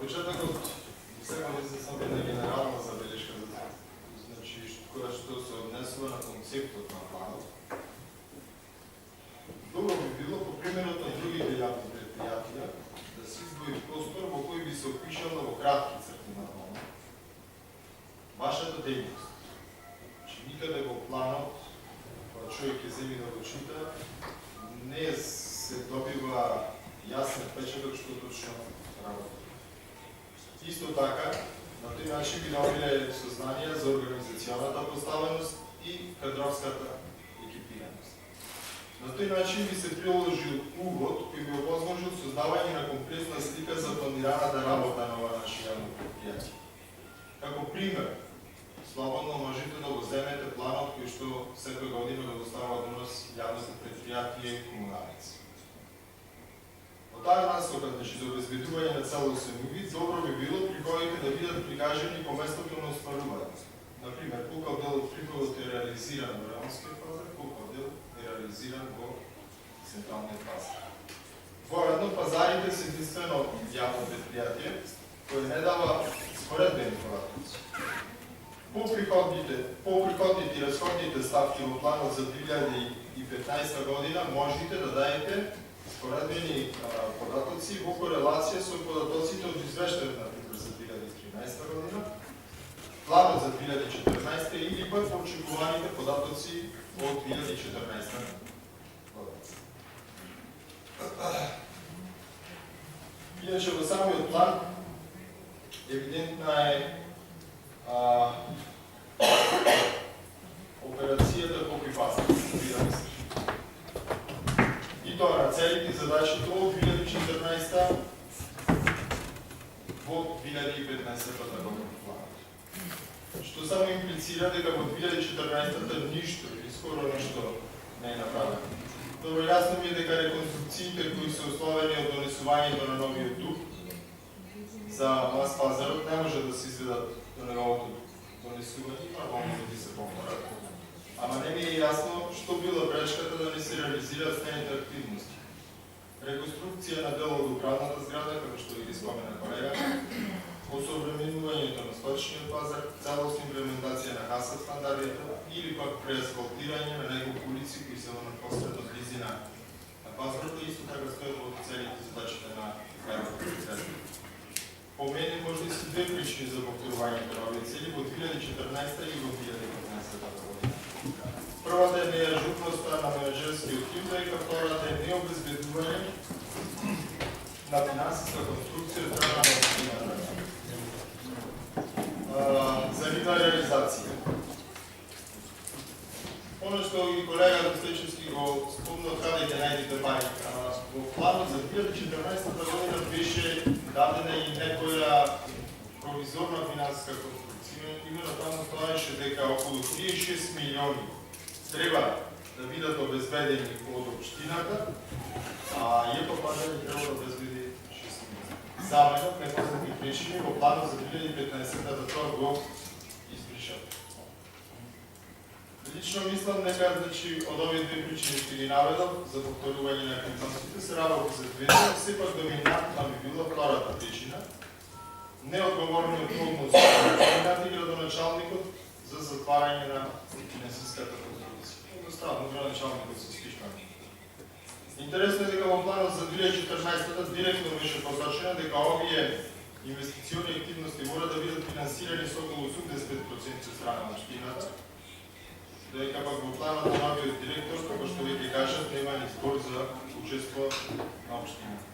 почетокот сега мислам само една генерална забележка за това. Значи, која што се однесува на концептот на планот. Добро би било, по примерот на другите јавни предпријатија, да се избои простор во кој би се опишала во кратки црти на планот вашата дејност. Значи, никаде во планот, кога човек ќе земи да го чита, не се добива јасен печаток што точно работи. Исто така, на тој начин би добиле сознание за организационата поставеност и кадровската екипираност. На тој начин би се приложил увод кој би овозможил создавање на комплексна слика за планираната работа на ова наше јавно предпријатие. Како пример, слободно можете да го земете планот кој што секоја година да го става до нас јавното предпријатие Комуналец. Од таа насока, значи за обезбедување на целосен увид, добро би било приходите да бидат прикажани по местото на остварување. Например, колку дел од приходот е реализиран во реалноскиот пазар, колку дел е реализиран во централниот пазар. Воедно, пазарите се единствено јавно предпријатие, кој не дава споредбени податоци. По приходните и расходните ставки во планот за 2015 година можете да даете споредбени податоци во корелација со податоците од извештајот, например, за 2013 година, планот за 2014 или пак очекуваните податоци од 2014 година. Иначе во самиот план евидентна е операцијата копи-паста. И тоа на целите и задачите од 2014 во 2015 година планот. Што само имплицира дека во 2014 ништо или скоро ништо не е направено. Добро јасно ми е дека реконструкциите кои се условени од донесувањето на новиот дух за мас пазарот не може да се изведат до неговото донесување, нормално да се повторат. Ама не ми е јасно што била пречката да не се реализираат следните активности. Реконструкција на дел од управната зграда, како што ги спомена колега, осовременувањето на сточниот пазар, целосна имплементација на ХАСАП стандардите или пак преасфалтирање на неколку улици кои се во непосредна близина на пазарот, исто така стојат во целите задачите на јавното предпријатие. По мене може да се две причини за повторувањето на овие цели во 2014 и во 2015 година. Првата е неажурноста на менеджерскиот тим, дека втората е необезбедување на финансиска конструкција од страна на општината за нивна реализација. Оно што и колега Достечевски го спомнал, каде ќе најдете пари. Во планот за 2014 година беше дадена и некоја провизорна финансиска конструкција. Именно таму стоеше дека околу 36 милиони треба да бидат обезбедени од општината, а ЕПП пазари треба да обезбеди 6 милиони. Заменот непознати причини во планот за 2015 да тоа го избришат. Лично мислам дека од овие две причини што ги наведов за повторување на активностите се работи за две, сепак доминантна би била втората причина, неодговорниот однос на општината и градоначалникот за затварање на финансиската конструкција. Едноставно, градоначалникот се спишпани. Интересно е дека во планот за 2014 директно беше посочено дека овие инвестициони активности мора да бидат финансирани со околу 85% од страна на општината, дека пак во планот на новиот директор, како што веќе кажат, нема ни збор за учество на општината.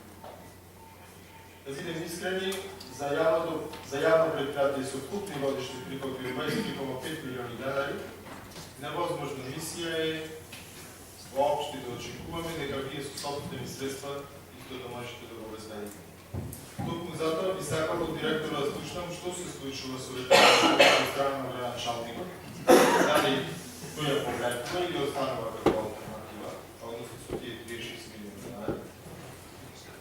Да бидем искрени, за јавно предпријатие со вкупни годишни приходи од 23,5 милиони денари, невозможна мисија е воопшто да очекуваме дека вие со собствени средства исто да можете да го обезбедите. Токму затоа би сакал од директора да слушнам што се случува со ветераните од страна на градоначалникот, дали тој ја повлекува или останува како алтернатива, односно со тие 36 милиони денари.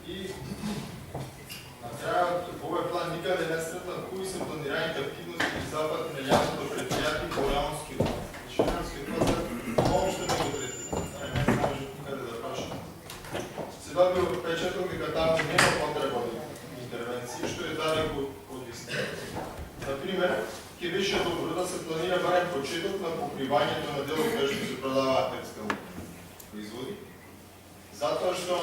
И на крајот, овој план никаде не сретна кои се планираните активности и запад на јавното предпријатие во реалноскиот пазар. Значи, реалноскиот пазар воопшто не го третира. Не се може никаде да прашаме. Се добива впечаток дека таму нема потреба од интервенција, што е дали почеток на покривањето на делот кај што се продаваат текстилни производи, затоа што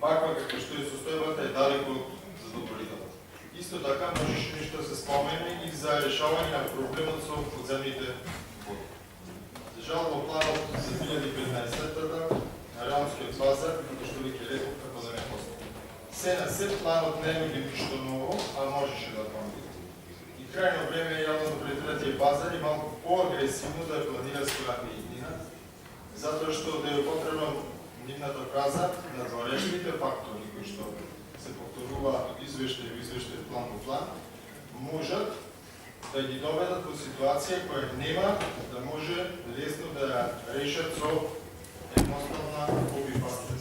ваква како што е состојбата е далеко од задоволителна. Исто така можеше нешто да се спомене и за решавање на проблемот со подземните води. За жал во планот за 2015-та на Раунскиот базар, како што веќе реков, како да не постои. Се на се планот не нуди ништо ново, а можеше да помни. И крајно време е јавното предпријатие базар и малку поагресивно да планира својата иднина, затоа што да е потребно нивната фраза на дворешните фактори кои што се повторуваат од извештај во извештај, план по план, можат да ги доведат во ситуација која нема да може лесно да решат со едноставна обипаста.